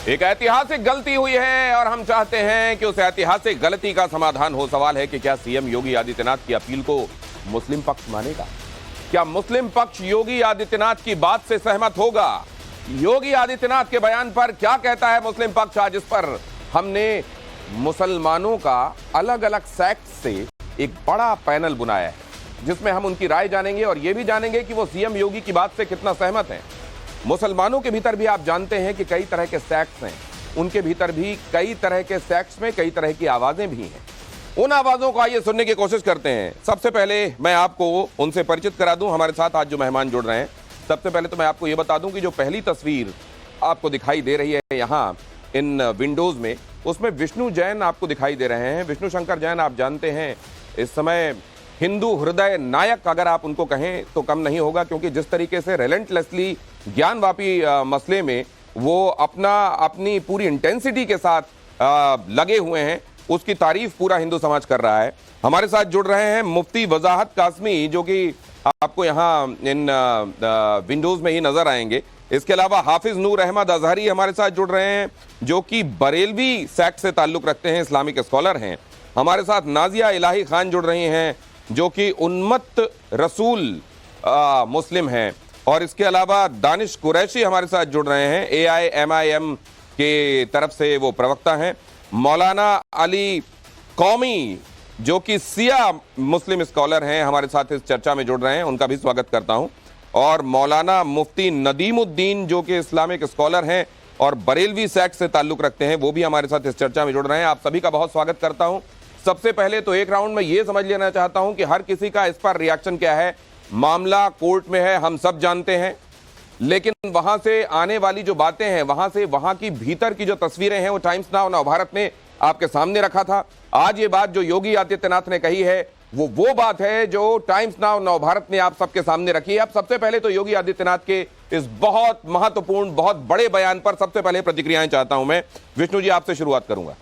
एक ऐतिहासिक गलती हुई है और हम चाहते हैं कि उस ऐतिहासिक गलती का समाधान हो। सवाल है कि क्या सीएम योगी आदित्यनाथ की अपील को मुस्लिम पक्ष मानेगा? क्या मुस्लिम पक्ष योगी आदित्यनाथ की बात से सहमत होगा? योगी आदित्यनाथ के बयान पर क्या कहता है मुस्लिम पक्ष? आज इस पर हमने मुसलमानों का अलग अलग सेक्ट से एक बड़ा पैनल बुलाया है, जिसमें हम उनकी राय जानेंगे और यह भी जानेंगे कि वो सीएम योगी की बात से कितना सहमत हैं। मुसलमानों के भीतर भी आप जानते हैं कि कई तरह के सेक्ट्स हैं, उनके भीतर भी कई तरह के सेक्ट्स में कई तरह की आवाजें भी हैं। उन आवाजों को आइए सुनने की कोशिश करते हैं। सबसे पहले मैं आपको उनसे परिचित करा दूं। हमारे साथ आज जो मेहमान जुड़ रहे हैं, सबसे पहले तो मैं आपको यह बता दूं कि जो पहली तस्वीर आपको दिखाई दे रही है यहां इन विंडोज में, उसमें विष्णु जैन आपको दिखाई दे रहे हैं। विष्णु शंकर जैन आप जानते हैं इस समय हिंदू हृदय नायक अगर आप उनको कहें तो कम नहीं होगा, क्योंकि जिस तरीके से रिलेंटलेसली ज्ञानवापी मसले में वो अपनी पूरी इंटेंसिटी के साथ लगे हुए हैं, उसकी तारीफ पूरा हिंदू समाज कर रहा है। हमारे साथ जुड़ रहे हैं मुफ्ती वजाहत कासमी, जो कि आपको यहाँ इन विंडोज में ही नजर आएंगे। इसके अलावा हाफिज नूर अहमद अजहरी हमारे साथ जुड़ रहे हैं, जो कि बरेलवी सेक्ट से ताल्लुक रखते हैं, इस्लामिक स्कॉलर हैं। हमारे साथ नाजिया इलाही खान जुड़ रही हैं, जो कि उन्मत्त रसूल मुस्लिम हैं। और इसके अलावा दानिश कुरैशी हमारे साथ जुड़ रहे हैं, AIMIM के तरफ से वो प्रवक्ता हैं। मौलाना अली कौमी, जो कि सिया मुस्लिम स्कॉलर हैं, हमारे साथ इस चर्चा में जुड़ रहे हैं, उनका भी स्वागत करता हूं। और मौलाना मुफ्ती नदीमुद्दीन, जो कि इस्लामिक स्कॉलर हैं और बरेलवी सेक्ट से ताल्लुक रखते हैं, वो भी हमारे साथ इस चर्चा में जुड़ रहे हैं। आप सभी का बहुत स्वागत करता हूं। सबसे पहले तो एक राउंड में ये समझ लेना चाहता हूं कि हर किसी का इस पर रिएक्शन क्या है। मामला कोर्ट में है, हम सब जानते हैं, लेकिन वहां से आने वाली जो बातें हैं, वहां की भीतर की जो तस्वीरें हैं, वो टाइम्स नाउ नवभारत ने आपके सामने रखा था। आज ये बात जो योगी आदित्यनाथ ने कही है, वो बात है जो टाइम्स नाउ नवभारत ने आप सबके सामने रखी है। अब सबसे पहले तो योगी आदित्यनाथ के इस बहुत महत्वपूर्ण, बहुत बड़े बयान पर सबसे पहले प्रतिक्रियाएं चाहता हूं मैं। विष्णु जी, आपसे शुरुआत करूंगा।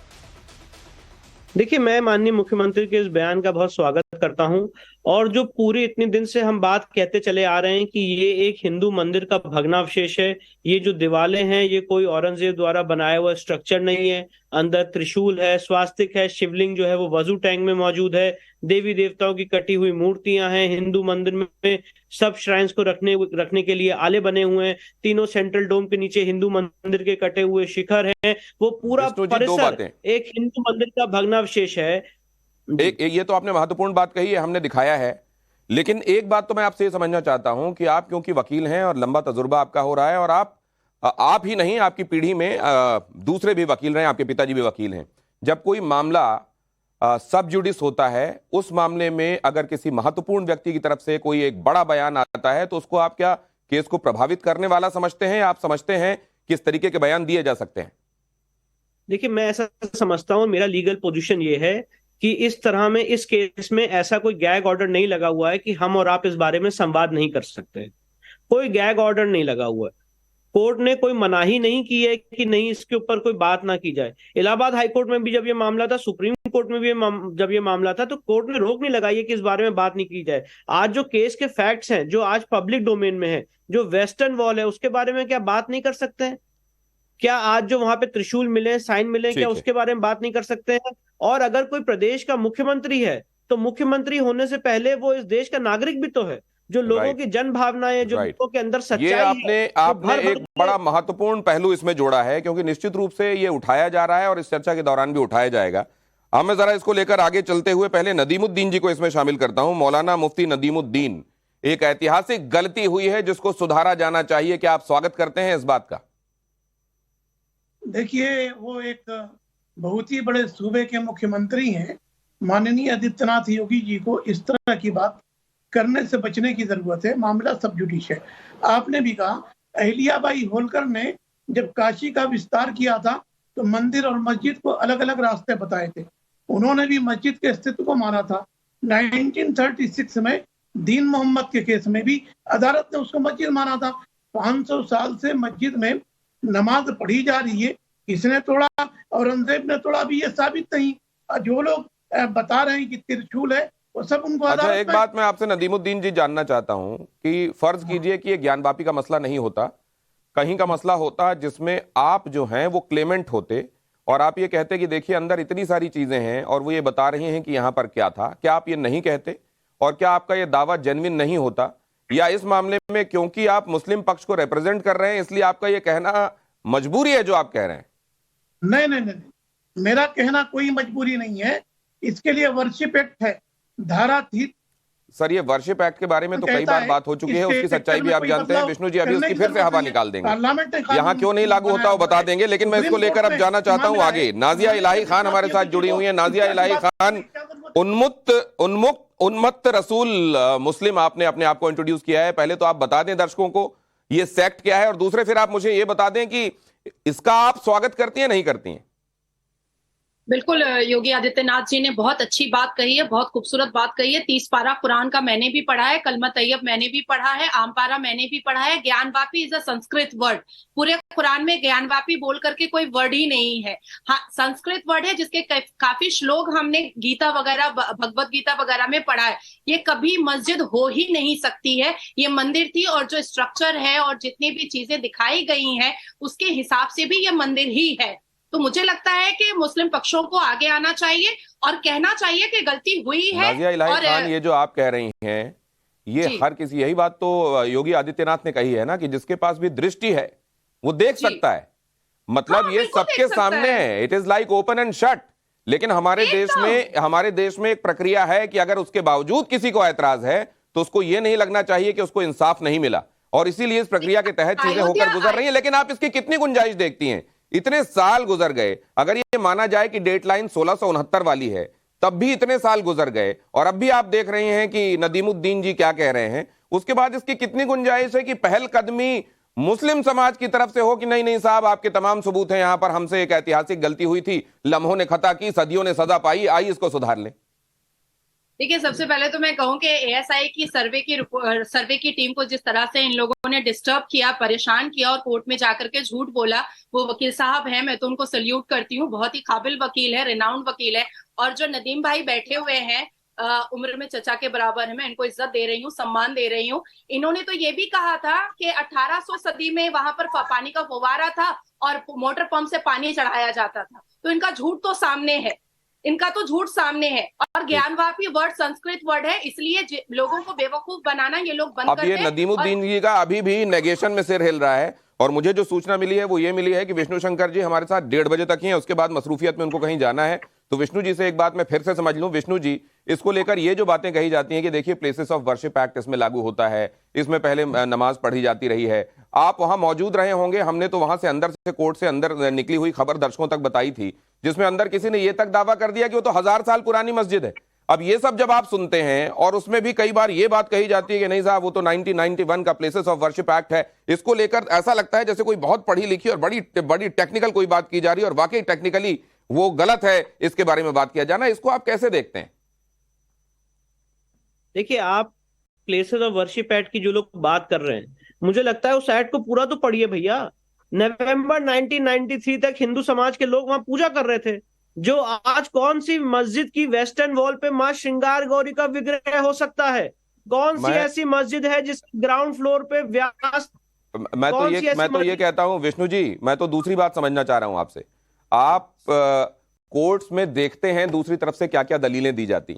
देखिए, मैं माननीय मुख्यमंत्री के इस बयान का बहुत स्वागत करता हूं। और जो पूरे इतने दिन से हम बात कहते चले आ रहे हैं कि ये एक हिंदू मंदिर का भग्नावशेष है, ये जो दीवारें हैं ये कोई औरंगजेब द्वारा बनाया हुआ स्ट्रक्चर नहीं है। अंदर त्रिशूल है, स्वास्तिक है, शिवलिंग जो है वो वजू टैंक में मौजूद है, देवी देवताओं की कटी हुई मूर्तियां हैं। हिंदू मंदिर में सब श्राइन्स को रखने के लिए आले बने हुए हैं। तीनों सेंट्रल डोम के नीचे हिंदू मंदिर के कटे हुए शिखर हैं। वो पूरा परिसर एक हिंदू मंदिर का भग्नावशेष है। ये तो आपने महत्वपूर्ण बात कही है, हमने दिखाया है। लेकिन एक बात तो मैं आपसे ये समझना चाहता हूं कि आप क्योंकि वकील हैं और लंबा तजुर्बा आपका हो रहा है, और आप ही नहीं, आपकी पीढ़ी में दूसरे भी वकील रहे, आपके पिताजी भी वकील हैं। जब कोई मामला सब जुडिस होता है, उस मामले में अगर किसी महत्वपूर्ण व्यक्ति की तरफ से कोई एक बड़ा बयान आता है, तो उसको आप क्या केस को प्रभावित करने वाला समझते हैं? आप समझते हैं कि इस तरीके के बयान दिए जा सकते हैं? देखिए, मैं ऐसा समझता हूं, मेरा लीगल पोजीशन ये है कि इस तरह में इस केस में ऐसा कोई गैग ऑर्डर नहीं लगा हुआ है कि हम और आप इस बारे में संवाद नहीं कर सकते। कोई गैग ऑर्डर नहीं लगा हुआ है। कोर्ट ने कोई मनाही नहीं की है कि नहीं इसके ऊपर कोई बात ना की जाए। इलाहाबाद हाई कोर्ट में भी जब ये मामला था, सुप्रीम कोर्ट में भी जब ये मामला था, तो कोर्ट ने रोक नहीं लगाई है कि इस बारे में बात नहीं की जाए। आज जो केस के फैक्ट्स हैं, जो आज पब्लिक डोमेन में है, जो वेस्टर्न वॉल है, उसके बारे में क्या बात नहीं कर सकते हैं? क्या आज जो वहां पे त्रिशूल मिले, साइन मिले, क्या उसके बारे में बात नहीं कर सकते हैं? और अगर कोई प्रदेश का मुख्यमंत्री है, तो मुख्यमंत्री होने से पहले वो इस देश का नागरिक भी तो है। जो लोगों की जन भावनाएं, जो लोगों के अंदर सच्चाई है, आपने एक बड़ा महत्वपूर्ण पहलू इसमें जोड़ा है, क्योंकि निश्चित रूप से ये उठाया जा रहा है और इस चर्चा के दौरान भी उठाया जाएगा। अब मैं जरा इसको लेकर आगे चलते हुए पहले नदीमुद्दीन जी को इसमें शामिल करता हूं। मौलाना मुफ्ती नदीमुद्दीन, एक ऐतिहासिक गलती हुई है जिसको सुधारा जाना चाहिए, क्या आप स्वागत करते हैं इस बात का? देखिए, वो एक बहुत ही बड़े सूबे के मुख्यमंत्री हैं। माननीय आदित्यनाथ योगी जी को इस तरह की बात करने से बचने की जरूरत है। मामला सब जुडिश है। आपने भी कहा, अहिल्याबाई होलकर ने जब काशी का विस्तार किया था तो मंदिर और मस्जिद को अलग अलग रास्ते बताए थे। उन्होंने भी मस्जिद के अस्तित्व को माना था। 1936 में दीन मोहम्मद के केस में भी अदालत ने उसको मस्जिद माना था। 500 साल से मस्जिद में नमाज पढ़ी जा रही है। किसने तोड़ा? औरंगजेब ने तोड़ा, भी ये साबित नहीं। जो लोग बता रहे हैं कि त्रिशूल है, वो सब उनको अच्छा, एक बात मैं आपसे नदीमुद्दीन जी जानना चाहता हूं कि फर्ज कीजिए कि ये ज्ञानवापी का मसला नहीं होता, कहीं का मसला होता जिसमें आप जो हैं वो क्लेमेंट होते और आप ये कहते कि देखिए अंदर इतनी सारी चीजें हैं और वो ये बता रही हैं कि यहां पर क्या था, क्या आप ये नहीं कहते? और क्या आपका ये दावा जेन्युइन नहीं होता, या इस मामले में क्योंकि आप मुस्लिम पक्ष को रिप्रेजेंट कर रहे हैं इसलिए आपका ये कहना मजबूरी है जो आप कह रहे हैं? नहीं नहीं नहीं, मेरा कहना कोई मजबूरी नहीं है। इसके लिए वर्शिप एक्ट है, धारा 3। सर ये वर्शिप एक्ट के बारे में तो कई बार बात हो चुकी है, उसकी सच्चाई भी आप जानते हैं। विष्णु जी अभी उसकी फिर से हवा निकाल देंगे, यहाँ क्यों नहीं लागू होता वो बता देंगे, लेकिन मैं इसको लेकर अब जाना चाहता हूं आगे। नाजिया इलाही खान हमारे साथ जुड़ी हुई है। नाजिया इलाही खान, उन्मत्त रसूल मुस्लिम आपने अपने आप को इंट्रोड्यूस किया है। पहले तो आप बता दें दर्शकों को ये सेक्ट क्या है, और दूसरे फिर आप मुझे ये बता दें कि इसका आप स्वागत करती हैं नहीं करती हैं? बिल्कुल, योगी आदित्यनाथ जी ने बहुत अच्छी बात कही है, बहुत खूबसूरत बात कही है। 30 पारा कुरान का मैंने भी पढ़ा है, कलमा तैयब मैंने भी पढ़ा है, आम पारा मैंने भी पढ़ा है। Gyanvapi is a Sanskrit word. पूरे कुरान में ज्ञानवापी बोल करके कोई वर्ड ही नहीं है। हाँ, संस्कृत वर्ड है जिसके काफी श्लोक हमने गीता वगैरह, भगवत गीता वगैरह में पढ़ा है। ये कभी मस्जिद हो ही नहीं सकती है, ये मंदिर थी, और जो स्ट्रक्चर है और जितनी भी चीजें दिखाई गई हैं उसके हिसाब से भी ये मंदिर ही है। तो मुझे लगता है कि मुस्लिम पक्षों को आगे आना चाहिए और कहना चाहिए कि गलती हुई है। नाजिया इलाही खान, ये जो आप कह रही हैं ये हर किसी, यही बात तो योगी आदित्यनाथ ने कही है ना कि जिसके पास भी दृष्टि है वो देख सकता है। मतलब ये सबके सामने है, it is like open and shut. लेकिन हमारे देश में एक प्रक्रिया है कि अगर उसके बावजूद किसी को ऐतराज है तो उसको ये नहीं लगना चाहिए कि उसको इंसाफ नहीं मिला, और इसीलिए इस प्रक्रिया के तहत चीजें होकर गुजर रही है। लेकिन आप इसकी कितनी गुंजाइश देखती हैं? इतने साल गुजर गए, अगर ये माना जाए कि डेडलाइन 1669 वाली है, तब भी इतने साल गुजर गए, और अब भी आप देख रहे हैं कि नदीमुद्दीन जी क्या कह रहे हैं। उसके बाद इसकी कितनी गुंजाइश है कि पहल कदमी मुस्लिम समाज की तरफ से हो कि नहीं नहीं साहब आपके तमाम सबूत हैं, यहां पर हमसे एक ऐतिहासिक गलती हुई थी, लम्हों ने खता की, सदियों ने सजा पाई, आइए इसको सुधार लें। देखिए, सबसे पहले तो मैं कहूं कि एएसआई की सर्वे की टीम को जिस तरह से इन लोगों ने डिस्टर्ब किया, परेशान किया और कोर्ट में जाकर के झूठ बोला, वो वकील साहब हैं, मैं तो उनको सल्यूट करती हूँ। बहुत ही काबिल वकील है, रिनाउंड वकील है। और जो नदीम भाई बैठे हुए हैं, उम्र में चचा के बराबर है, मैं इनको इज्जत दे रही हूँ, सम्मान दे रही हूँ। इन्होंने तो ये भी कहा था कि 1800 सदी में वहां पर पानी का फव्वारा था और मोटर पंप से पानी चढ़ाया जाता था। तो इनका झूठ तो सामने है, इनका तो झूठ सामने है। और ज्ञानवापी वर्ड संस्कृत वर्ड है, इसलिए लोगों को बेवकूफ बनाना ये लोग बंद कर दें। अब ये नदीमुद्दीन जी का अभी भी नेगेशन में सिर हिल रहा है, और मुझे जो सूचना मिली है वो ये मिली है कि विष्णु शंकर जी हमारे साथ 1:30 बजे तक ही हैं, उसके बाद मसरूफियत में उनको कहीं जाना है। तो विष्णु जी से एक बात मैं फिर से समझ लूं। विष्णु जी, इसको लेकर ये जो बातें कही जाती हैं कि देखिए प्लेसेस ऑफ वर्शिप एक्ट इसमें लागू होता है, इसमें पहले नमाज पढ़ी जाती रही है, आप वहां मौजूद रहे होंगे, हमने तो वहां से अंदर से, कोर्ट से अंदर निकली हुई खबर दर्शकों तक बताई थी, जिसमें अंदर किसी ने यह तक दावा कर दिया कि वो तो 1000 साल पुरानी मस्जिद है। अब ये सब जब आप सुनते हैं, और उसमें भी कई बार ये बात कही जाती है कि नहीं साहब वो तो 1991 का प्लेसेस ऑफ वर्शिप एक्ट है, इसको लेकर ऐसा लगता है जैसे कोई बहुत पढ़ी लिखी और बड़ी टेक्निकल कोई बात की जा रही है, और वाकई टेक्निकली वो गलत है इसके बारे में बात किया जाना। इसको आप कैसे देखते हैं? देखिए, आप प्लेसेस ऑफ वर्शिप एक्ट की जो लोग बात कर रहे हैं, मुझे लगता है उस एक्ट को पूरा तो पढ़िए भैया। नवंबर 1993 तक हिंदू समाज के लोग वहां पूजा कर रहे थे। जो आज कौन सी मस्जिद की वेस्टर्न वॉल पे मां श्रृंगार गौरी का विग्रह हो सकता है? कौन सी ऐसी मस्जिद है जिस ग्राउंड फ्लोर पे व्यास? मैं तो ये कहता हूं विष्णु जी, मैं तो दूसरी बात समझना चाह रहा हूं आपसे। आप कोर्ट्स में देखते हैं दूसरी तरफ से क्या क्या दलीलें दी जाती।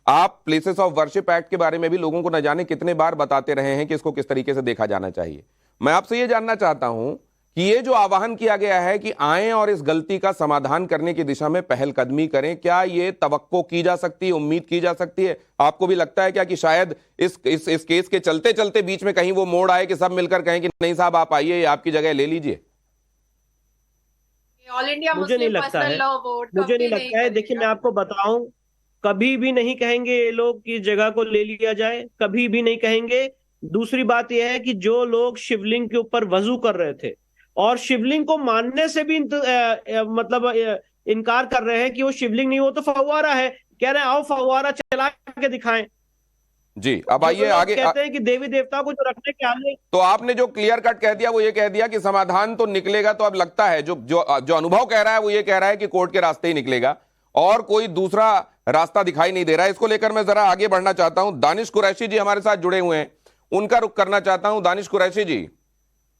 आप प्लेसेस ऑफ वर्शिप एक्ट के बारे में भी लोगों को न जाने कितने बार बताते रहे हैं कि इसको किस तरीके से देखा जाना चाहिए। मैं आपसे ये जानना चाहता हूं कि ये जो आह्वान किया गया है कि आएं और इस गलती का समाधान करने की दिशा में पहल कदमी करें, क्या ये तवक्को की जा सकती है, उम्मीद की जा सकती है? आपको भी लगता है क्या कि शायद इस केस के चलते चलते बीच में कहीं वो मोड़ आए कि सब मिलकर कहें कि नहीं साहब आप आइए, आपकी जगह ले लीजिए? ऑल इंडिया मुझे नहीं लगता है, मुझे नहीं लगता है। देखिए, मैं आपको बताऊं, कभी भी नहीं कहेंगे ये लोग कि जगह को ले लिया जाए, कभी भी नहीं कहेंगे। दूसरी बात यह है कि जो लोग शिवलिंग के ऊपर वजू कर रहे थे और शिवलिंग को मानने से भी मतलब इनकार कर रहे हैं कि वो शिवलिंग नहीं, वो तो फव्वारा है, कह रहे हैं आओ फव्वारा चला के दिखाएं। जी, अब आइए आगे। कहते हैं कि देवी देवता को जो रखने के आगे, तो आपने जो क्लियर कट कह दिया वो ये कह दिया कि समाधान तो निकलेगा, तो अब लगता है जो अनुभव कह रहा है वो ये कह रहा है कि कोर्ट के रास्ते ही निकलेगा और कोई दूसरा रास्ता दिखाई नहीं दे रहा है। इसको लेकर मैं जरा आगे बढ़ना चाहता हूं। दानिश कुरैशी जी हमारे साथ जुड़े हुए हैं, उनका रुख करना चाहता हूं। दानिश कुरैशी जी,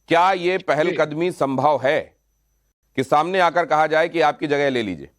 क्या ये पहलकदमी संभव है कि सामने आकर कहा जाए कि आपकी जगह ले लीजिए?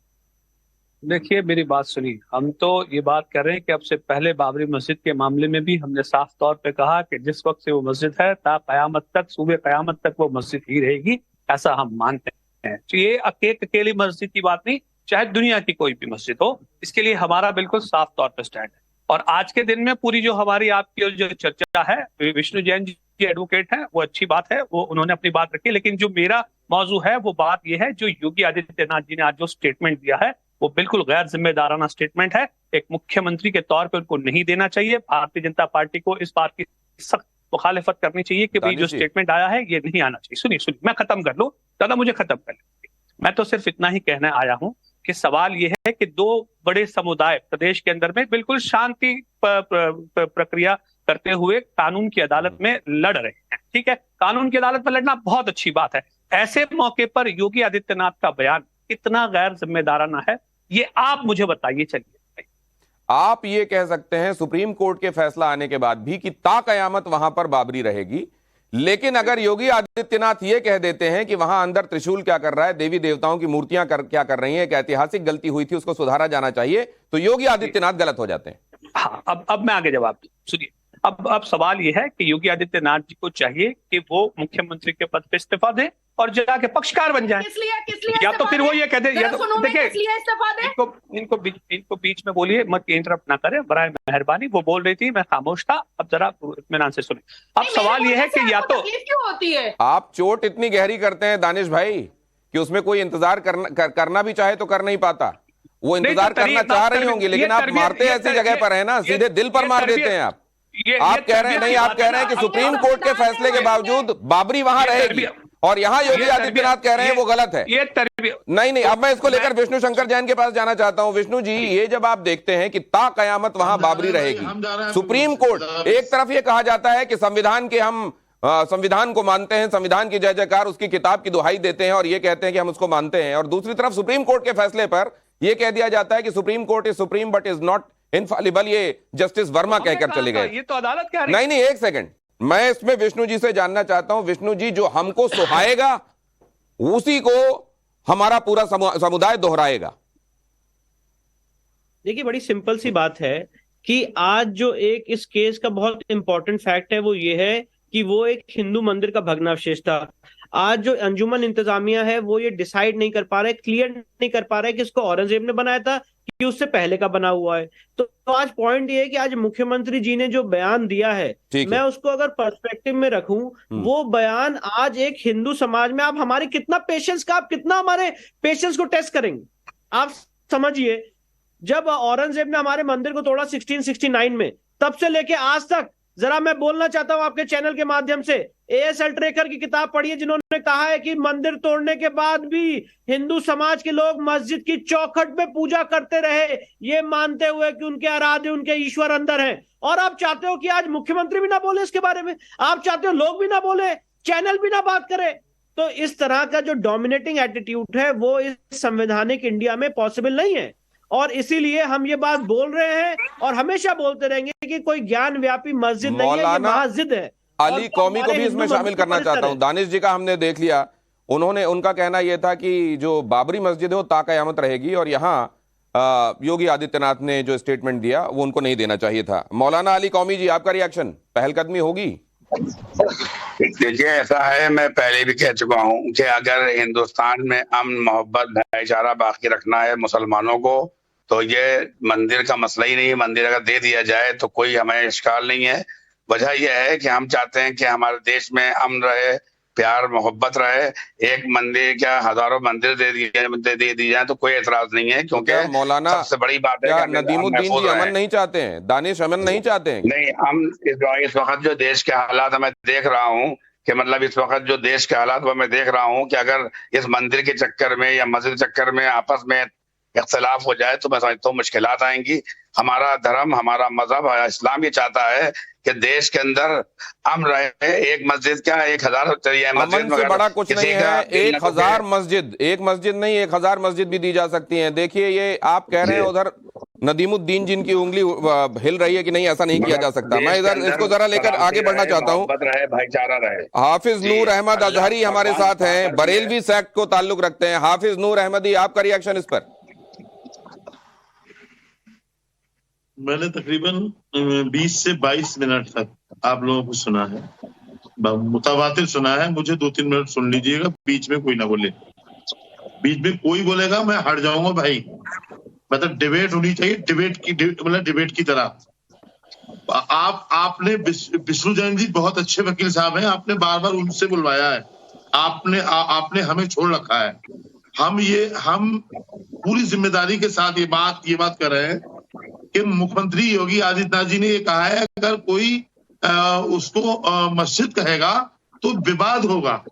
देखिए, मेरी बात सुनिए, हम तो ये बात कर रहे हैं कि अब से पहले बाबरी मस्जिद के मामले में भी हमने साफ तौर पे कहा कि जिस वक्त से वो मस्जिद है ता कयामत तक, सुबह कयामत तक वो मस्जिद ही रहेगी, ऐसा हम मानते हैं। तो ये अकेली मस्जिद की बात नहीं, चाहे दुनिया की कोई भी मस्जिद हो, इसके लिए हमारा बिल्कुल साफ तौर पर स्टैंड है। और आज के दिन में पूरी जो हमारी आपकी जो चर्चा है, विष्णु जैन जी एडवोकेट है, वो अच्छी बात है, वो उन्होंने अपनी बात रखी, लेकिन जो मेरा मौजू है वो बात ये है, जो योगी आदित्यनाथ जी ने आज जो स्टेटमेंट दिया है वो बिल्कुल गैर जिम्मेदाराना स्टेटमेंट है। एक मुख्यमंत्री के तौर पर उनको नहीं देना चाहिए। भारतीय जनता पार्टी को इस बात की सख्त मुखालिफत करनी चाहिए कि भाई जो स्टेटमेंट आया है ये नहीं आना चाहिए। सुनिए, मैं खत्म कर लूं, दादा मुझे खत्म कर लें। मैं तो सिर्फ इतना ही कहने आया हूं कि सवाल ये है कि दो बड़े समुदाय प्रदेश के अंदर में बिल्कुल शांति प्रक्रिया करते हुए कानून की अदालत में लड़ रहे हैं। ठीक है, कानून की अदालत में लड़ना बहुत अच्छी बात है। ऐसे मौके पर योगी आदित्यनाथ का बयान कितना गैर जिम्मेदाराना है, ये आप मुझे बताइए। चलिए, आप ये कह सकते हैं सुप्रीम कोर्ट के फैसला आने के बाद भी कि ता कयामत वहां पर बाबरी रहेगी, लेकिन अगर योगी आदित्यनाथ ये कह देते हैं कि वहां अंदर त्रिशूल क्या कर रहा है, देवी देवताओं की मूर्तियां क्या कर रही हैं, एक ऐतिहासिक गलती हुई थी, उसको सुधारा जाना चाहिए, तो योगी आदित्यनाथ गलत हो जाते हैं। हाँ, अब मैं आगे जवाब दूं। सुनिए, अब सवाल यह है कि योगी आदित्यनाथ जी को चाहिए कि वो मुख्यमंत्री के पद पे इस्तीफा दें और जाके पक्षकार बन जाए। किस लिए या तो फिर वो ये कहते, या तो देखिए, इस्तीफा दे। इनको बीच में बोलिए मत, इंटरप्ट ना करें बराए मेहरबानी। वो बोल रही थी, मैं खामोश था, अब जरा इत्मीनान से सुने। अब सवाल ये है कि या तो क्यों होती है, आप चोट इतनी गहरी करते हैं दानिश भाई कि उसमें कोई इंतजार करना भी चाहे तो कर नहीं पाता। वो इंतजार करना चाह रही होंगी, लेकिन आप मारते ऐसी जगह पर है ना, सीधे दिल पर मार देते हैं आप। आप कह रहे हैं नहीं, आप कह रहे हैं कि सुप्रीम कोर्ट के फैसले के बावजूद बाबरी वहां रहेगी, और यहां योगी आदित्यनाथ कह रहे हैं वो गलत है। नहीं, अब मैं इसको लेकर विष्णु शंकर जैन के पास जाना चाहता हूं। विष्णु जी, ये जब आप देखते हैं कि ता कयामत वहां बाबरी रहेगी, सुप्रीम कोर्ट एक तरफ ये कहा जाता है कि संविधान को मानते हैं, संविधान की जय जयकार, उसकी किताब की दुहाई देते हैं और ये कहते हैं कि हम उसको मानते हैं, और दूसरी तरफ सुप्रीम कोर्ट के फैसले पर यह कह दिया जाता है कि supreme court is supreme but is not Infallible. ये जस्टिस वर्मा कहकर चले गए। ये तो अदालत कह रही है। नहीं, एक सेकंड, मैं इसमें विष्णु जी से जानना चाहता हूं। विष्णु जी, जो हमको सुहाएगा उसी को हमारा पूरा समुदाय दोहराएगा। देखिए, बड़ी सिंपल सी बात है कि आज जो एक इस केस का बहुत इंपॉर्टेंट फैक्ट है वो ये है कि वो एक हिंदू मंदिर का भग्नावशेष था। आज जो अंजुमन इंतजामिया है वो ये डिसाइड नहीं कर पा रहे, क्लियर नहीं कर पा रहे कि इसको औरंगजेब ने बनाया था कि उससे पहले का बना हुआ है। तो आज पॉइंट ये है कि आज मुख्यमंत्री जी ने जो बयान दिया है, मैं उसको अगर पर्सपेक्टिव में रखूं, वो बयान आज एक हिंदू समाज में, आप हमारे कितना पेशेंस का, आप कितना हमारे पेशेंस को टेस्ट करेंगे। आप समझिए, जब औरंगजेब ने हमारे मंदिर को तोड़ा 1669 में, तब से लेके आज तक, जरा मैं बोलना चाहता हूं आपके चैनल के माध्यम से, A.S. अल्ट्रेकर की किताब पढ़िए, जिन्होंने कहा है कि मंदिर तोड़ने के बाद भी हिंदू समाज के लोग मस्जिद की चौखट में पूजा करते रहे, ये मानते हुए कि उनके आराध्य, उनके ईश्वर अंदर हैं। और आप चाहते हो कि आज मुख्यमंत्री भी ना बोले इसके बारे में, आप चाहते हो लोग भी ना बोले, चैनल भी ना बात करे। तो इस तरह का जो डोमिनेटिंग एटीट्यूड है वो इस संवैधानिक इंडिया में पॉसिबल नहीं है, और इसीलिए हम ये बात बोल रहे हैं और हमेशा बोलते रहेंगे कि कोई ज्ञान व्यापी मस्जिद नहीं है, ये महाजिद है। अली कौमी को भी इसमें शामिल करना चाहता हूं। दानिश जी का हमने देख लिया, उनका कहना यह था कि जो बाबरी मस्जिद है वो ता कयामत रहेगी, और यहां योगी आदित्यनाथ ने जो स्टेटमेंट दिया वो उनको नहीं देना चाहिए था। मौलाना अली कौमी जी, आपका रिएक्शन, पहलकदमी होगी? देखिए, ऐसा है, मैं पहले भी कह चुका हूं कि अगर हिंदुस्तान में अमन, मोहब्बत, भाईचारा बाकी रखना है मुसलमानों को, तो ये मंदिर का मसला ही नहीं है। मंदिर अगर दे दिया जाए तो कोई हमें इश्काल नहीं है। वजह यह है कि हम चाहते हैं कि हमारे देश में अमन रहे, प्यार मोहब्बत रहे। एक मंदिर क्या हजारों मंदिर दे दी जाए तो कोई एतराज नहीं है, क्योंकि मौलाना सबसे बड़ी बात है कि नदीमुद्दीन जी अमन नहीं चाहते हैं, दानिश अमन नहीं चाहते हैं। नहीं, हम इस वक्त जो देश के हालात मैं देख रहा हूँ कि मतलब इस वक्त जो देश के हालात वो मैं देख रहा हूँ कि अगर इस मंदिर के चक्कर में या मस्जिद चक्कर में आपस में इख्तिलाफ हो जाए तो मैं समझता हूँ मुश्किलात आएंगी। हमारा धर्म, हमारा मजहब, इस्लाम ये चाहता है कि देश के अंदर अमन रहे। एक मस्जिद क्या, 1000 अमन से बड़ा कुछ नहीं है। 1000 मस्जिद, एक मस्जिद नहीं 1000 मस्जिद भी दी जा सकती हैं। देखिए, ये आप कह रहे हैं उधर नदीमुद्दीन जिनकी उंगली हिल रही है कि नहीं, ऐसा नहीं किया जा सकता। मैं इधर इसको जरा लेकर आगे बढ़ना चाहता हूं। रहे, भाईचारा रहे। हाफिज नूर अहमद अजहरी हमारे साथ हैं, बरेलवी सेक्ट को ताल्लुक रखते हैं। हाफिज नूर अहमदी, आपका रिएक्शन इस पर? मैंने तकरीबन 20 से 22 मिनट तक आप लोगों को सुना है, मुतवातिर सुना है। मुझे 2-3 मिनट सुन लीजिएगा, बीच में कोई ना बोले। बीच में कोई बोलेगा मैं हट जाऊंगा भाई। मतलब डिबेट होनी चाहिए, डिबेट की तरह। आपने विष्णु जैन जी बहुत अच्छे वकील साहब हैं, आपने बार बार उनसे बुलवाया है, आपने हमें छोड़ रखा है। हम पूरी जिम्मेदारी के साथ ये बात कर रहे हैं कि मुख्यमंत्री योगी आदित्यनाथ जी ने ये कहा है अगर कोई उसको मस्जिद कहेगा तो विवाद होगा।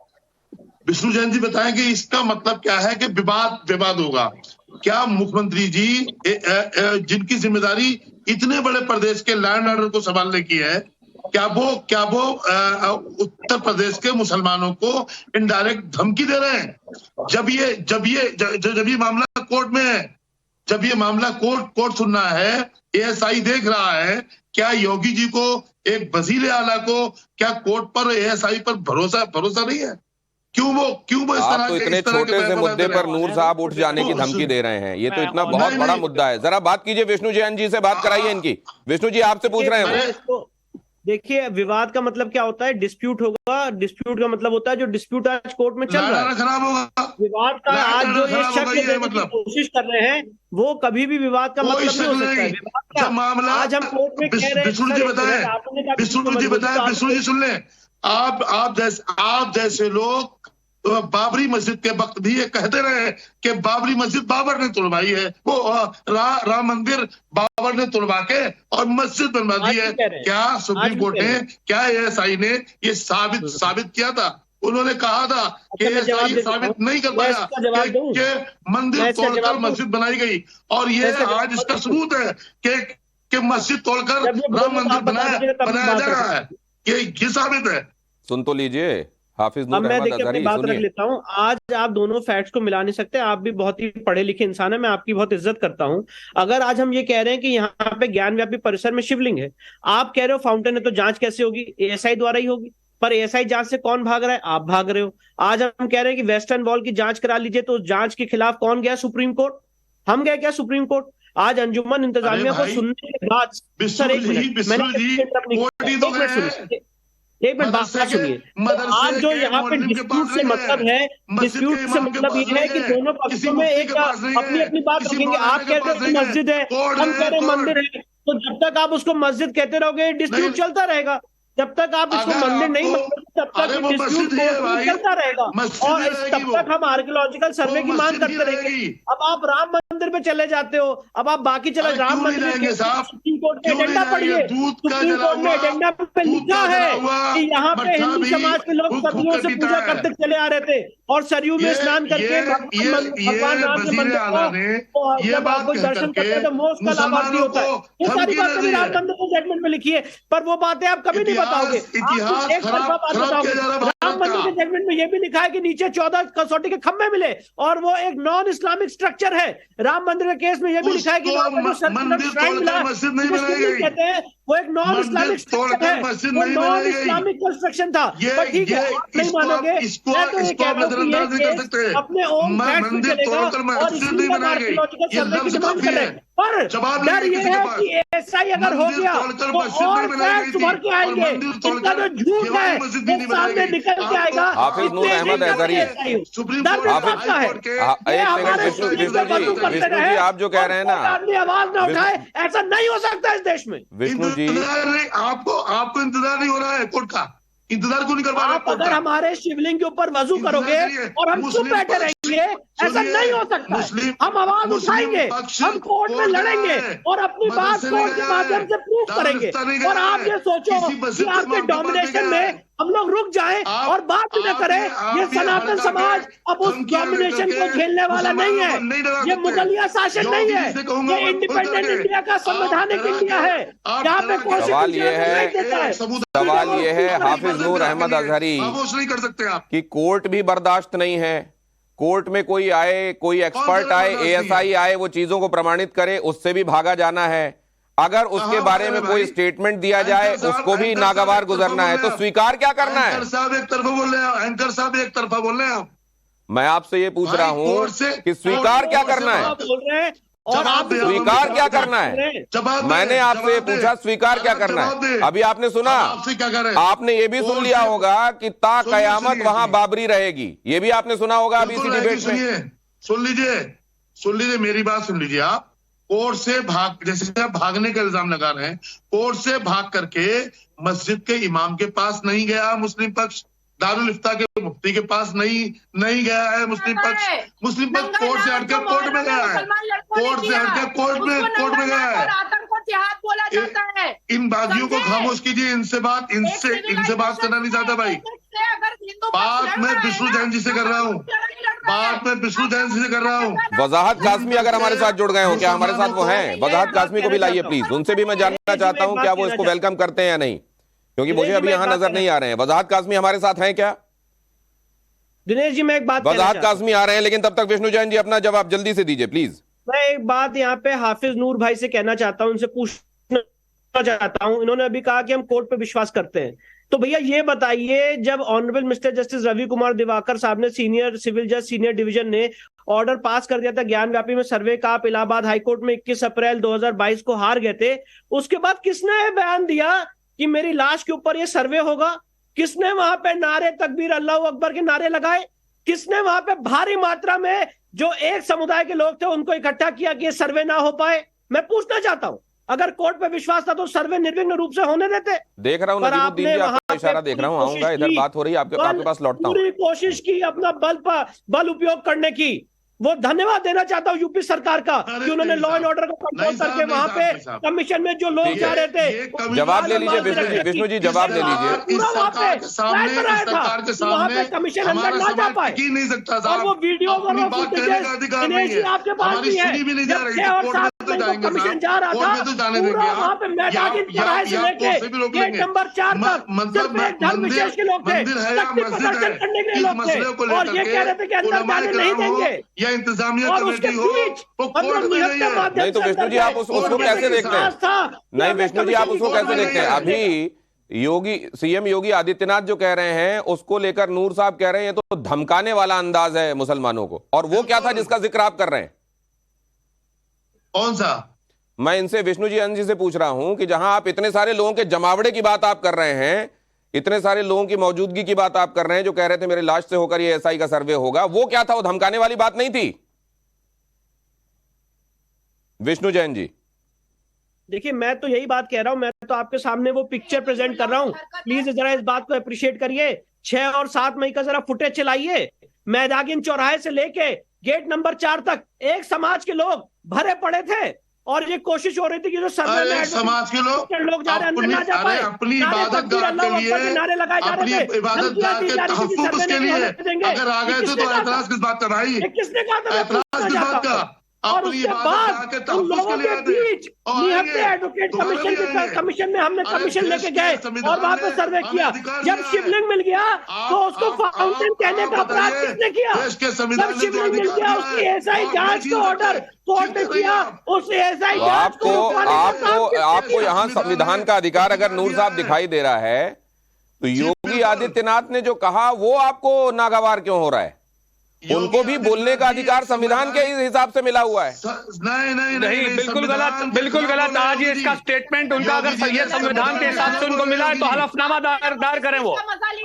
विष्णु जैन जी बताएं कि इसका मतलब क्या है कि विवाद होगा। क्या मुख्यमंत्री जी जिनकी जिम्मेदारी इतने बड़े प्रदेश के लैंड ऑर्डर को संभालने की है, क्या वो उत्तर प्रदेश के मुसलमानों को इनडायरेक्ट धमकी दे रहे हैं? जब ये मामला कोर्ट में है, जब ये मामला कोर्ट सुनना है, एएसआई देख रहा है, क्या योगी जी को, एक वजीर आला को, क्या कोर्ट पर, एएसआई पर भरोसा नहीं है? क्यों वो इस तरह आप तो इतने छोटे से मुद्दे पर नूर साहब उठ जाने की धमकी दे रहे हैं, ये तो इतना बहुत बड़ा मुद्दा है। जरा बात कीजिए, विष्णु जैन जी से बात कराइए इनकी। विष्णु जी आपसे पूछ रहे हैं। देखिए, विवाद का मतलब क्या होता है? डिस्प्यूट होगा। डिस्प्यूट का मतलब होता है जो डिस्प्यूट आज कोर्ट में चल रहा है, खराब होगा। विवाद का आज जो ये शक देने की कोशिश कर रहे हैं, वो कभी भी विवाद का मतलब नहीं हो सकता है। विवाद का मामला आज हम कोर्ट में कह रहे हैं। विष्णु जी बताएं, सुन ले। आप जैसे लोग बाबरी मस्जिद के वक्त भी ये कहते रहे कि बाबरी मस्जिद बाबर ने तुड़वाई है, वो राम मंदिर बाबर ने तुड़वा के और मस्जिद बनवा दी है। क्या सुप्रीम कोर्ट ने, क्या एएसआई ने ये साबित किया था? उन्होंने कहा था कि एएसआई साबित नहीं कर पाया कि मंदिर तोड़कर मस्जिद बनाई गई, और ये आज इसका सबूत है कि मस्जिद तोड़कर राम मंदिर बनाया जा रहा है। ये साबित है। सुन तो लीजिए हाफिज नूर मैं अहमद देखिए अपनी अजहरी, बात रख सुनिए। लेता हूं। आज आप दोनों फैक्ट्स को मिला नहीं सकते। आप भी बहुत ही पढ़े लिखे इंसान है, मैं आपकी बहुत इज्जत करता हूं। अगर आज हम ये कह रहे हैं कि यहाँ पे ज्ञानव्यापी परिसर में शिवलिंग है, आप कह रहे हो फाउंटेन है, तो जांच कैसे होगी? एएसआई द्वारा ही होगी। पर एएसआई जांच से कौन भाग रहा है? आप भाग रहे हो। आज हम कह रहे हैं कि वेस्टर्न वॉल की जांच करा लीजिए, तो जांच के खिलाफ कौन गया? Supreme court. हम गए क्या सुप्रीम कोर्ट? आज अंजुमन इंतजामिया को सुनने के बाद, सर एक मिनट बात सुनिए। आज जो यहाँ पे डिस्प्यूट से मतलब है, डिस्प्यूट से मतलब ये है कि दोनों पक्षों में एक अपनी बात रखेंगे। आप कहते हैं मस्जिद है, हम कह रहे हैं मंदिर है, तो जब तक आप उसको मस्जिद कहते रहोगे डिस्प्यूट चलता रहेगा। जब तक आप इसको मंदिर नहीं मानते तब तक डिस्प्यूट चलता रहेगा, और तब तक हम आर्कियोलॉजिकल सर्वे की मांग करते रहेंगे। अब आप राम मंदिर पे चले जाते हो, अब आप बाकी चले राम मंदिर के सुप्रीम कोर्ट में एजेंडा पढ़िए। सुप्रीम कोर्ट में एजेंडा पे लिखा है कि यहाँ पे हिंदू समाज के लोग सदियों से पूजा करते चले आ रहे थे, और सरयू में स्नान करके भगवान राम के मंदिर को जब आप कोई दर्शन करते हैं तो मोक्ष का लाभार्थी होता है। ये सारी बातें भी राम मंदिर के जजमेंट में लिखी है, पर वो बातें आप कभी नहीं बताओगे। एक तरफा बात बताओगे। राम मंदिर के जजमेंट में ये भी लिखा है कि नीचे 14 कसौटी के खंभे मिले, और वो एक नॉन इस्लामिक स्ट्रक्चर है। राम मंदिर के केस में ये भी लिखा है कि कहते हैं वो एक नॉन इस्लामिक स्ट्रक्चर है, वो नॉन इस्लामिक कंस्ट्रक्शन था। पर ठीक है, आप नहीं मानोगे। मैं तो ये कहता हूं कि ये केस अपने ओन फैक्ट्स पे चलेगा, और इसलिए हम आर्कियोलॉजिकल सर्वे की डिमांड कर रहे हैं। पर डर ये है कि एएसआई अगर हो गया तो और फैक्ट्स उभर के आएंगे, इनका जो झूठ है वो सामने निकल के आएगा। हाफिज नूर अहमद अजहरी, विष्णु जी आप जो कह रहे हैं ना, आवाज ना उठाए, ऐसा नहीं हो सकता इस देश में। विष्णु जी आपको इंतजार नहीं हो रहा है कोर्ट का? इंतजार क्यों नहीं कर पा रहे? आप अगर हमारे शिवलिंग के ऊपर वजू करोगे और हम चुप बैठे रहेंगे, ऐसा नहीं हो सकता। हम आवाज उठाएंगे, हम कोर्ट में लड़ेंगे और अपनी बात कोर्ट के माध्यम से प्रूफ करेंगे। और आप ये सोचो कि आपके डोमिनेशन में हम लोग रुक जाएं और बात भी न करें। ये सनातन समाज अब उस डोमिनेशन को झेलने वाला नहीं है। ये मुगलिया शासन नहीं है, ये इंडिपेंडेंट इंडिया का संवैधानिक इंडिया है, जहाँ पे सवाल ये है हाफिज नूर अहमद अजहरी नहीं कर सकते आप कि कोर्ट भी बर्दाश्त नहीं है, कोर्ट में कोई आए, कोई एक्सपर्ट आए, एएसआई आए, वो चीजों को प्रमाणित करे, उससे भी भागा जाना है। अगर उसके बारे में कोई स्टेटमेंट दिया जाए, उसको भी नागवार गुजरना है, तो स्वीकार क्या करना है? एंकर साहब एक तरफा बोल रहे हैं, एंकर साहब एक तरफा बोल रहे हैं आप। मैं आपसे ये पूछ रहा हूं कि स्वीकार क्या करना है? बोल रहे हैं और आप स्वीकार क्या करना है? मैंने आपसे ये पूछा, स्वीकार क्या करना है? अभी आपने सुना, आपसे क्या करें? आपने ये भी सुन लिया होगा कि ता कयामत वहां बाबरी रहेगी, ये भी आपने सुना होगा अभी इसी डिबेट में। सुन लीजिए मेरी बात सुन लीजिए। आप कोर्ट से जैसे आप भागने का इल्जाम लगा रहे हैं, कोर्ट से भाग करके मस्जिद के इमाम के पास नहीं गया मुस्लिम पक्ष, दारुल इफ्ता के मुफ्ती के पास नहीं गया है मुस्लिम पक्ष कोर्ट से हटकर कोर्ट में गया है, कोर्ट से हटकर कोर्ट में गया है। जिहाद बोला जाता है। इन बागियों को खामोश कीजिए, इनसे बात करना नहीं चाहता भाई। बात मैं विष्णु जैन जी से कर रहा हूँ, वजाहत कासमी अगर हमारे साथ जुड़ गए हो, क्या हमारे साथ वो हैं? वजाहत कासमी को भी लाइए प्लीज, उनसे भी मैं जानना चाहता हूं क्या वो इसको वेलकम करते हैं या नहीं, क्योंकि मुझे अभी यहाँ नजर नहीं आ रहे हैं। वजाहत कासमी हमारे साथ हैं क्या? दिनेश जी मैं एक बात, वजाहत कासमी आ रहे हैं, लेकिन तब तक विष्णु जैन जी अपना जवाब जल्दी से दीजिए प्लीज। मैं एक बात यहाँ पे हाफिज नूर भाई से कहना चाहता हूं, उनसे पूछना चाहता हूं। इन्होंने अभी कहा कि हम कोर्ट पे विश्वास करते हैं, तो भैया ये बताइए, जब honourable mister justice Ravi Kumar Diwakar साहब ने, सीनियर सिविल जज सीनियर डिवीजन ने ऑर्डर पास कर दिया था ज्ञान व्यापी में सर्वे का, आप इलाहाबाद हाईकोर्ट में 21 अप्रैल 2022 को हार गए थे, उसके बाद किसने बयान दिया कि मेरी लाश के ऊपर ये सर्वे होगा? किसने वहां पे नारे तकबीर अल्लाह अकबर के नारे लगाए? किसने वहां पे भारी मात्रा में जो एक समुदाय के लोग थे उनको इकट्ठा किया कि ये सर्वे ना हो पाए? मैं पूछना चाहता हूं, अगर कोर्ट पे विश्वास था तो सर्वे निर्विघ्न रूप से होने देते। देख रहा हूं नजीमुद्दीन जी, आपका इशारा देख रहा हूं, आऊंगा इधर, बात हो रही है आपके पास लौटता हूं। पूरी कोशिश की अपना बल उपयोग करने की, वो धन्यवाद देना चाहता हूँ यूपी सरकार का कि उन्होंने लॉ एंड ऑर्डर को कंट्रोल करके वहां पे कमीशन में जो लोग जा रहे थे। जवाब ले लीजिए विष्णु जी, जवाब ले लीजिए। कमीशन अंदर ना जा पाए और वो वीडियो आपके पास भी है, जब 6 और 7 में कमीशन जा रहा था, पूरा वहाँ पे मैदानी चौराहे से लेके गेट नंबर 4 तक सिर्फ एक धर्म विशेष के लोग थे, प्रदर्शन करने के लोग थे, और ये कह रहे थे कि अंदर जाने नहीं देंगे। इंतजामिया कमेटी हो, वो कोर्ट में नहीं है। नहीं तो विष्णु जी आप उसको कैसे देखते हैं? नहीं विष्णु जी आप उसको कैसे देखते हैं? अभी सीएम योगी आदित्यनाथ जो कह रहे हैं उसको लेकर नूर साहब कह रहे हैं ये तो धमकाने वाला अंदाज है मुसलमानों को, और वो क्या था जिसका जिक्र आप कर रहे हैं? कौन सा? मैं इनसे विष्णु जी अंजी से पूछ रहा हूं कि जहां आप इतने सारे लोगों के जमावड़े की बात आप कर रहे हैं, इतने सारे लोगों की मौजूदगी की बात आप कर रहे हैं जो कह रहे थे मेरे लाश से होकर ये एसआई का सर्वे होगा, वो क्या था? वो धमकाने वाली बात नहीं थी? विष्णु जैन जी देखिए, मैं तो यही बात कह रहा हूं, मैं तो आपके सामने वो पिक्चर प्रेजेंट कर रहा हूं, प्लीज जरा इस बात को अप्रिशिएट करिए। 6 और 7 मई का जरा फुटेज चलाइए, मैदागिन चौराहे से लेके गेट नंबर 4 तक एक समाज के लोग भरे पड़े थे, और ये कोशिश हो रही थी कि जो सर्वे में समाज के लोग जा रहे अंदर ना जा पाए, अपनी इबादत गाह के लिए, नारे लगाए जा रहे थे, इबादत गाह के तहफ्फुज़ के लिए अगर आ गए तो एतराज किस बात का भाई? किसने कहा था? एतराज किस बात का? और उसके बाद उन लोगों के बीच निहत्ते एडवोकेट कमीशन में हमने कमीशन लेके गए और वहां पे सर्वे किया। जब शिवलिंग मिल गया तो उसको फाउंटेन कहने का अपराध किसने किया? जब शिवलिंग मिल गया उसकी एसआई जांच का ऑर्डर कोर्ट ने किया, उस एसआई जांच को आपको यहाँ संविधान का अधिकार अगर नूर साहब दिखाई दे रहा है तो योगी आदित्यनाथ ने जो कहा वो आपको नागवार क्यों हो रहा है? उनको भी बोलने का अधिकार संविधान के हिसाब से मिला हुआ है। नहीं, बिल्कुल गलत। आज ये इसका स्टेटमेंट उनका अगर ये संविधान के हिसाब से उनको मिला है तो हलफनामा दायर करें वो।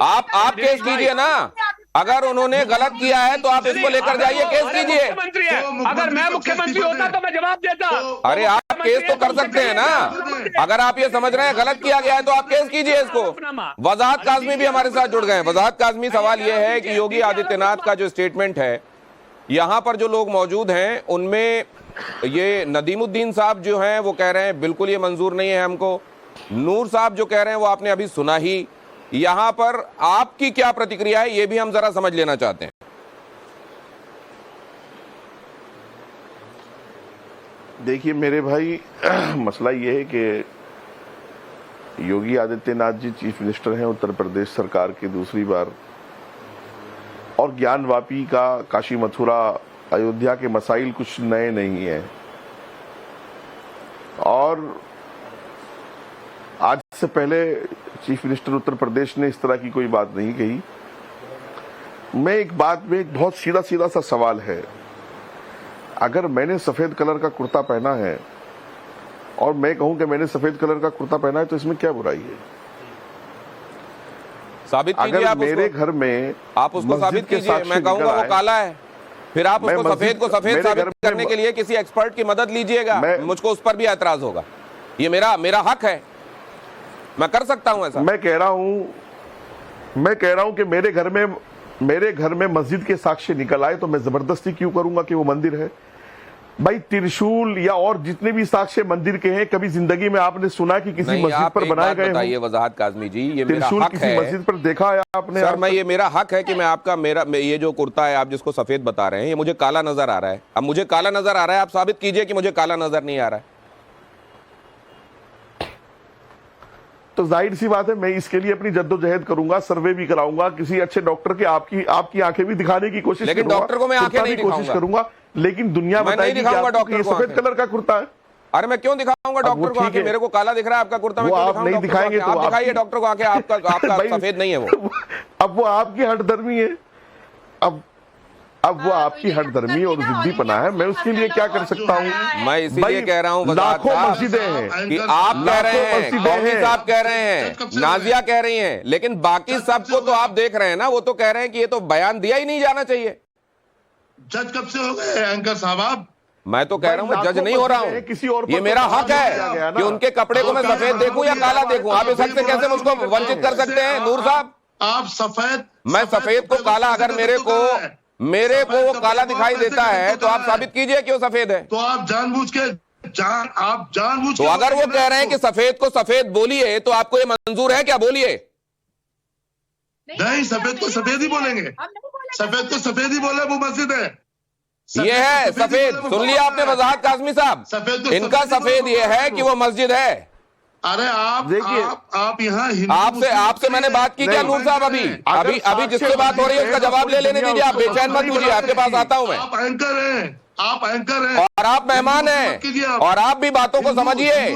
आप केस कीजिए ना, अगर उन्होंने गलत किया है तो आप इसको लेकर जाइए, केस कीजिए। मुख्यमंत्री है, अगर मैं मुख्यमंत्री होता तो मैं जवाब देता। अरे आप केस तो कर सकते हैं ना, अगर आप ये समझ रहे हैं गलत किया गया है तो आप केस कीजिए इसको। वजाहत कासमी भी हमारे साथ जुड़ गए हैं। वजाहत कासमी, सवाल यह है कि योगी आदित्यनाथ का जो स्टेटमेंट है, यहां पर जो लोग मौजूद हैं उनमें ये नदीमुद्दीन साहब जो हैं वो कह रहे हैं बिल्कुल ये मंजूर नहीं है हमको, नूर साहब जो कह रहे हैं वो आपने अभी सुना ही। यहां पर आपकी क्या प्रतिक्रिया है ये भी हम जरा समझ लेना चाहते हैं। देखिए मेरे भाई, मसला ये है कि योगी आदित्यनाथ जी चीफ मिनिस्टर हैं उत्तर प्रदेश सरकार के दूसरी बार, और ज्ञानवापी का काशी मथुरा अयोध्या के मसाइल कुछ नए नहीं है। और आज से पहले चीफ मिनिस्टर उत्तर प्रदेश ने इस तरह की कोई बात नहीं कही। मैं एक बात में एक बहुत सीधा सीधा सा सवाल है, अगर मैंने सफेद कलर का कुर्ता पहना है और मैं कहूं कि मैंने सफेद कलर का कुर्ता पहना है तो इसमें क्या बुराई है? साबित कीजिए आप मेरे उसको, घर में आप उसको साबित कीजिए। मैं कहूंगा वो काला है, फिर आप उसको सफेद को सफेद साबित करने के लिए किसी एक्सपर्ट की मदद लीजिएगा, मुझको उस पर भी ऐतराज होगा। ये मेरा हक है, मैं कर सकता हूं ऐसा। मैं कह रहा हूं कि मेरे घर में मस्जिद के साक्ष्य निकल आए तो मैं जबरदस्ती क्यों करूंगा कि वो मंदिर है? भाई त्रिशूल या और जितने भी साक्ष्य मंदिर के हैं, कभी जिंदगी में आपने सुना कि किसी मस्जिद पर बनाए गए बताइए वजाहत काज़मी जी, ये मेरा त्रिशूल हक किसी है। मस्जिद पर देखा है आपने? सर ये मेरा हक है कि मैं आपका ये जो कुर्ता है आप जिसको सफेद बता रहे हैं, ये मुझे काला नजर आ रहा है। अब मुझे काला नजर आ रहा है, आप साबित कीजिए कि मुझे काला नजर नहीं आ रहा है। तो जाहिर सी बात है मैं इसके लिए अपनी जद्दोजहद करूंगा, सर्वे भी कराऊंगा, किसी अच्छे डॉक्टर के आपकी आंखें भी दिखाने की कोशिश लेकिन करूंगा। डॉक्टर को मैं आंखें नहीं कोशिश करूंगा, लेकिन दुनिया बताएगी कि ये सफेद कलर का कुर्ता है। अरे मैं क्यों दिखाऊंगा डॉक्टर को आंखें? मेरे को काला दिख रहा है आपका कुर्ता, मैं क्यों नहीं दिखाएंगे तो आप दिखाइए डॉक्टर को आंखें, आपका सफेद नहीं है वो। अब वो आपकी हठधर्मी है, अब वो आपकी हठधर्मी और जिद्दीपना है, मैं उसके लिए क्या कर सकता हूँ? मैं इसीलिए कह रहा हूँ लाखों मस्जिदें हैं कि आप कह रहे हैं, कौमी साहब कह रहे हैं, नाजिया कह रही हैं, लेकिन बाकी सबको तो आप देख रहे हैं ना, वो तो कह रहे हैं कि ये तो बयान दिया ही नहीं जाना चाहिए। जज कब से हो गए एंकर साहब? मैं तो कह रहा हूँ मैं जज नहीं हो रहा हूँ, किसी और ये मेरा हक है कि उनके कपड़े को मैं सफेद देखूं या काला देखूं। आप इस हक से कैसे मुझको वंचित कर सकते हैं नूर साहब? आप सफेद, मैं सफेद को काला, अगर मेरे को वो काला दिखाई देता है तो आप साबित कीजिए क्यों सफेद है। तो आप जानबूझ के तो अगर वो कह रहे हैं कि सफेद को सफेद बोलिए तो आपको ये मंजूर है क्या? बोलिए। नहीं, सफेद को सफेद ही बोलेंगे, सफेद को सफेद ही बोले, वो मस्जिद है। ये है सफेद, सुन लिया आपने वजाहत काज़मी साहब, इनका सफेद ये है कि वो मस्जिद है। अरे आप यहाँ आपसे मैंने बात की क्या नूर साहब? अभी जिससे बात हो रही है उसका जवाब ले लेने दीजिए, आप बेचैन मत कीजिए, आपके पास आता हूं मैं। आप एंकर हैं और आप मेहमान हैं और आप भी बातों को समझिए।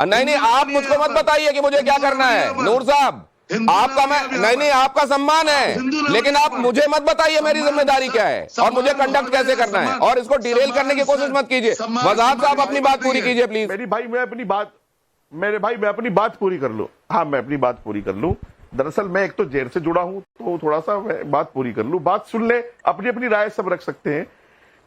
नहीं आप मुझको मत बताइए कि मुझे क्या करना है नूर साहब, आपका नहीं आपका सम्मान है, लेकिन आप मुझे मत बताइए मेरी जिम्मेदारी क्या है और मुझे कंडक्ट कैसे करना है, और इसको डिरेल करने की कोशिश मत कीजिए। वजाहत साहब अपनी बात पूरी कीजिए प्लीज। मेरे भाई मैं अपनी बात पूरी कर लूं। हाँ, मैं अपनी बात पूरी कर लूं। दरअसल मैं एक तो जेल से जुड़ा हूं, तो थोड़ा सा मैं बात पूरी कर लूं, बात सुन ले, अपनी अपनी राय सब रख सकते हैं।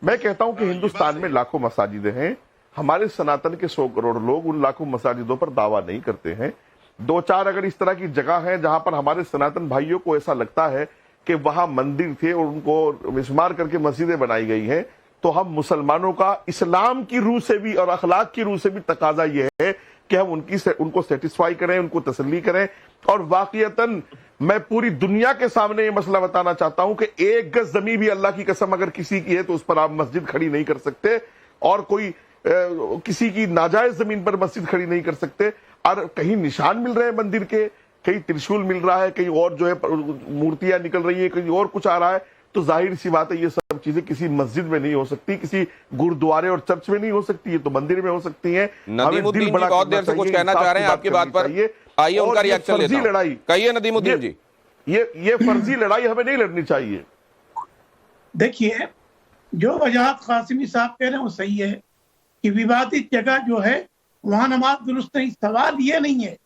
मैं कहता हूं कि हिंदुस्तान में लाखों मसाजिदें हैं, हमारे सनातन के 100 करोड़ लोग उन लाखों मसाजिदों पर दावा नहीं करते हैं। 2-4 अगर इस तरह की जगह है जहां पर हमारे सनातन भाइयों को ऐसा लगता है कि वहां मंदिर थे और उनको मिसमार करके मस्जिदें बनाई गई हैं, तो हम मुसलमानों का इस्लाम की रूह से भी और अखलाक की रूह से भी तकाजा यह है कि हम उनको सेटिस्फाई करें, उनको तसल्ली करें। और वाकईतन मैं पूरी दुनिया के सामने ये मसला बताना चाहता हूं कि 1 गज जमीन भी अल्लाह की कसम अगर किसी की है तो उस पर आप मस्जिद खड़ी नहीं कर सकते, और कोई किसी की नाजायज जमीन पर मस्जिद खड़ी नहीं कर सकते। और कहीं निशान मिल रहे हैं मंदिर के, कहीं त्रिशूल मिल रहा है, कहीं और जो है मूर्तियां निकल रही है, कहीं और कुछ आ रहा है, तो जाहिर सी बात है ये सब चीजें किसी मस्जिद में नहीं हो सकती, किसी गुरुद्वारे और चर्च में नहीं हो सकती, ये तो मंदिर में हो सकती हैं। नदीमुद्दीन जी बहुत देर से कुछ कहना चाह रहे हैं आपकी बात पर, आइए उनका रिएक्शन लेता हूं। लड़ाई कहिए नदीमुद्दीन जी। ये फर्जी लड़ाई हमें नहीं लड़नी चाहिए। देखिए, जो वजाहत कासिमी साहब कह रहे हैं वो सही है कि विवादित जगह जो है वहां नमाज दुरुस्त नहीं। सवाल ये नहीं है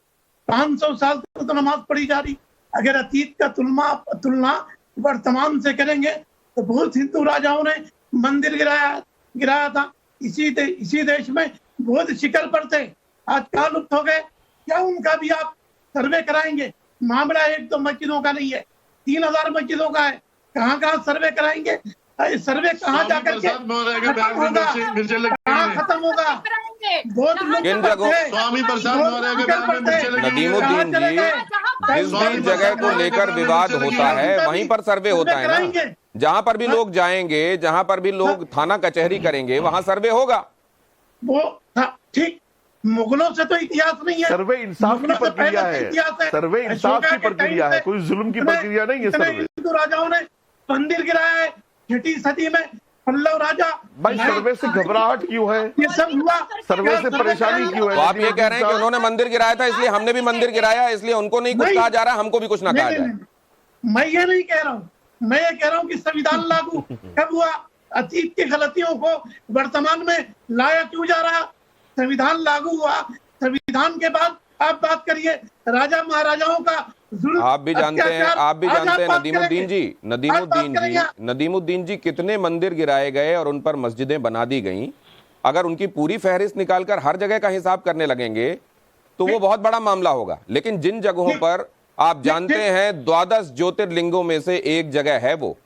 500 साल तक तो नमाज पढ़ी जा रही, अगर अतीत का तुलना वर्तमान से करेंगे तो बहुत हिंदू राजाओं ने मंदिर गिराया था। इसी देश में बहुत शिकल पर थे, आज कहाँ लुप्त हो गए? क्या उनका भी आप सर्वे कराएंगे? मामला 1-2 मस्जिदों का नहीं है, 3000 मस्जिदों का है। कहाँ सर्वे कराएंगे? सर्वे कहाँ जाकर के खत्म होगा? बहुत स्वामी प्रसाद नदीमुद्दीन जी, जिस भी जगह को लेकर विवाद होता है वहीं पर सर्वे होता है ना। जहां पर भी लोग जाएंगे, जहां पर भी लोग थाना कचहरी करेंगे, वहां सर्वे होगा। वो ठीक, मुगलों से तो इतिहास नहीं है, सर्वे इंसाफ की प्रक्रिया है, सर्वे इंसाफ की प्रक्रिया है, कोई जुल्म की प्रक्रिया नहीं है। सर्वे हिंदू राजाओं ने मंदिर गिराया है 6वीं सदी में, पल्लव राजा। भाई सर्वे से घबराहट क्यों है? ये सब हुआ, सर्वे से परेशानी क्यों है? तो आप ये कह रहे हैं कि उन्होंने मंदिर गिराया था इसलिए हमने भी मंदिर गिराया, इसलिए उनको नहीं कुछ कहा जा रहा, हमको भी कुछ ना कहा जाए? मैं ये नहीं कह रहा हूँ, मैं ये कह रहा हूँ कि संविधान लागू कब हुआ? अतीत की गलतियों को वर्तमान में लाया क्यों जा रहा? संविधान लागू हुआ, संविधान के बाद आप बात करिए राजा महाराजाओं का जुल्म, आप भी जानते हैं अत्याचार, नदीमुद्दीन जी कितने मंदिर गिराए गए और उन पर मस्जिदें बना दी गईं। अगर उनकी पूरी फहरिस्त निकालकर हर जगह का हिसाब करने लगेंगे तो वो बहुत बड़ा मामला होगा। लेकिन जिन जगहों पर आप जानते हैं 12 ज्योतिर्लिंगों में से एक जगह है वो,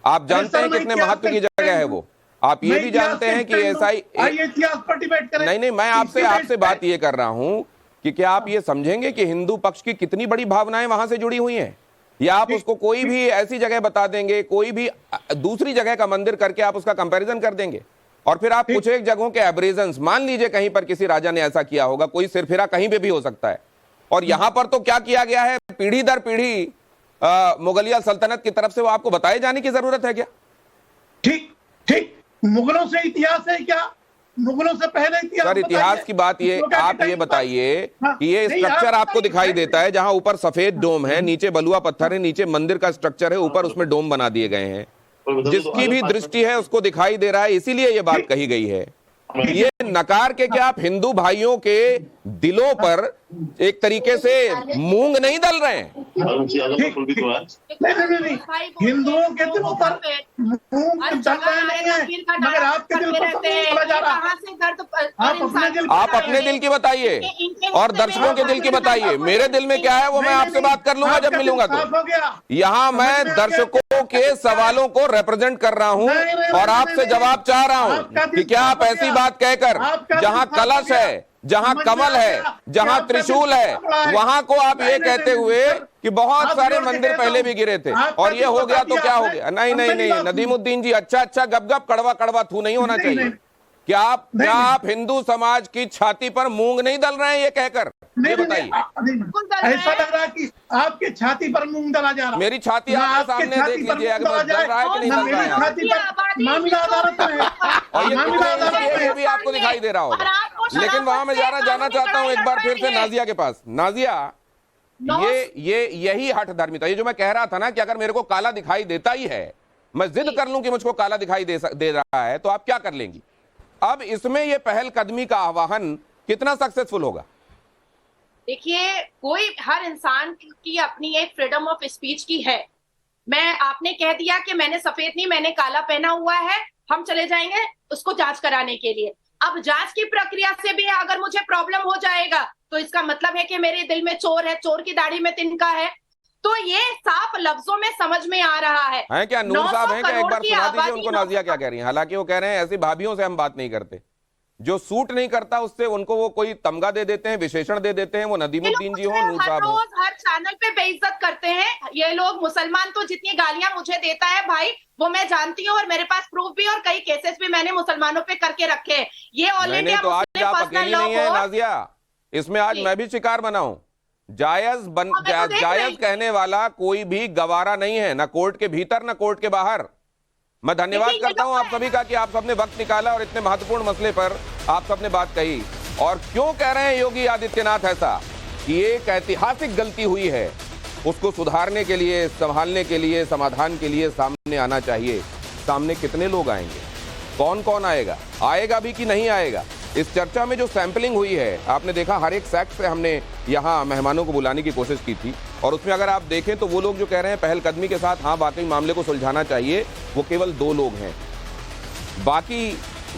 आप जानते हैं कितने महत्व की जगह है वो, आप ये भी जानते हैं कि ऐसा ही इतिहास पर डिबेट करें। नहीं, मैं आपसे बात ये कर रहा हूं कि क्या आप ये समझेंगे कि हिंदू पक्ष की कितनी बड़ी भावनाएं वहां से जुड़ी हुई हैं, या आप उसको कोई भी ऐसी जगह बता देंगे, कोई भी दूसरी जगह का मंदिर करके आप उसका कंपैरिजन कर देंगे, और फिर आप कुछ एक जगहों के एब्रेजन्स, मान लीजिए कहीं पर किसी राजा ने ऐसा किया होगा, कोई सिरफिरा कहीं पे भी हो सकता है, और यहां पर तो क्या किया गया है पीढ़ी दर पीढ़ी मुगलिया सल्तनत की तरफ से, वो आपको बताए जाने की जरूरत है क्या? ठीक, मुगलों से इतिहास है क्या? मुगलों से पहले इतिहास? सर इतिहास की बात ये, आप ये बताइए कि ये स्ट्रक्चर आपको दिखाई देता है जहां ऊपर सफेद डोम है, नीचे बलुआ पत्थर है, नीचे मंदिर का स्ट्रक्चर है, ऊपर उसमें डोम बना दिए गए हैं, जिसकी भी दृष्टि है उसको दिखाई दे रहा है, इसीलिए ये बात कही गई है। ये नकार के क्या आप हिंदू भाइयों के दिलों पर एक तरीके से मूंग नहीं दल रहे हैं? नहीं, हिंदुओं के दिलों पर मूंग दल रहे नहीं है, मगर आपके दिल पर बोला जा रहा है। आप अपने दिल की बताइए और दर्शकों के दिल की बताइए। मेरे दिल में क्या है वो मैं आपसे बात कर लूंगा जब मिलूंगा तो। यहाँ मैं दर्शकों के सवालों को रिप्रेजेंट कर रहा हूँ और आपसे जवाब चाह रहा हूँ कि क्या आप ऐसी बात कहकर जहां कलश है, जहां कमल है, जहां त्रिशूल है, वहां को आप ये कहते हुए कि बहुत सारे मंदिर पहले भी गिरे थे और ये हो गया तो क्या हो गया? नहीं, नदीमुद्दीन जी, अच्छा गप कड़वा थू नहीं होना चाहिए। क्या आप हिंदू समाज की छाती पर मूंग नहीं दल रहे हैं ये कहकर? ये बताइए। ऐसा लग रहा है कि आपके छाती पर मूंग दला जा रहा है। मेरी छाती आपके सामने देख लीजिए, अगर दल रहा है कि नहीं दल रहा है। मामला अदालत में और ये भी आपको दिखाई दे रहा होगा। लेकिन वहां मैं जाना चाहता हूं एक बार फिर से नाजिया के पास। नाजिया, ये यही हठ धर्मिता, ये जो मैं कह रहा था ना कि अगर मेरे को काला दिखाई देता ही है, मैं जिद कर लूं कि मुझको काला दिखाई दे रहा है, तो आप क्या कर लेंगी? अब इसमें ये पहल कदमी का आह्वान कितना सक्सेसफुल होगा? देखिए, हर इंसान की अपनी एक फ्रीडम ऑफ स्पीच की है। आपने कह दिया कि मैंने सफेद नहीं, मैंने काला पहना हुआ है, हम चले जाएंगे उसको जांच कराने के लिए। अब जांच की प्रक्रिया से भी अगर मुझे प्रॉब्लम हो जाएगा तो इसका मतलब है कि मेरे दिल में चोर है, चोर की दाढ़ी में तिनका है। तो ये साफ लफ्जों में समझ में आ रहा है क्या नूर साहब हैं क्या? एक बार सुना दीजिए उनको नाजिया क्या कह रही हैं। हालांकि वो कह रहे हैं ऐसी भाभियों से हम बात नहीं करते, जो सूट नहीं करता उससे उनको वो कोई तमगा दे देते हैं, विशेषण दे देते हैं। वो नदीमुद्दीन जी हो, नूर साहब हो, हर चैनल पे बेइज्जत करते हैं ये लोग। मुसलमान तो जितनी गालियां मुझे देता है भाई वो मैं जानती हूँ और मेरे पास प्रूफ भी और कई केसेस भी मैंने मुसलमानों पे करके रखे हैं। ये ऑल इंडिया तो आज आप अकेली नहीं है नाजिया, इसमें आज मैं भी शिकार बना हूं। जायज कहने वाला कोई भी गवारा नहीं है, ना कोर्ट के भीतर ना कोर्ट के बाहर। मैं धन्यवाद करता हूं आप सभी का कि आप सबने वक्त निकाला और इतने महत्वपूर्ण मसले पर आप सबने बात कही। और क्यों कह रहे हैं योगी आदित्यनाथ ऐसा कि एक ऐतिहासिक गलती हुई है, उसको सुधारने के लिए, संभालने के लिए, समाधान के लिए सामने आना चाहिए। सामने कितने लोग आएंगे, कौन आएगा भी कि नहीं आएगा? इस चर्चा में जो सैंपलिंग हुई है, आपने देखा हर एक सेक्ट से हमने यहाँ मेहमानों को बुलाने की कोशिश की थी, और उसमें अगर आप देखें तो वो लोग जो कह रहे हैं पहलकदमी के साथ हाँ वाकई मामले को सुलझाना चाहिए, वो केवल 2 लोग हैं। बाकी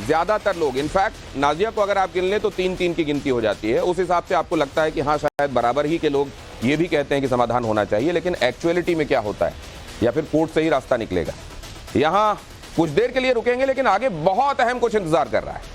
ज्यादातर लोग, इनफैक्ट नाजिया को अगर आप गिन लें तो 3-3 की गिनती हो जाती है। उस हिसाब से आपको लगता है कि हाँ शायद बराबर ही के लोग ये भी कहते हैं कि समाधान होना चाहिए। लेकिन एक्चुअलिटी में क्या होता है, या फिर कोर्ट से ही रास्ता निकलेगा? यहाँ कुछ देर के लिए रुकेंगे, लेकिन आगे बहुत अहम कुछ इंतजार कर रहा है।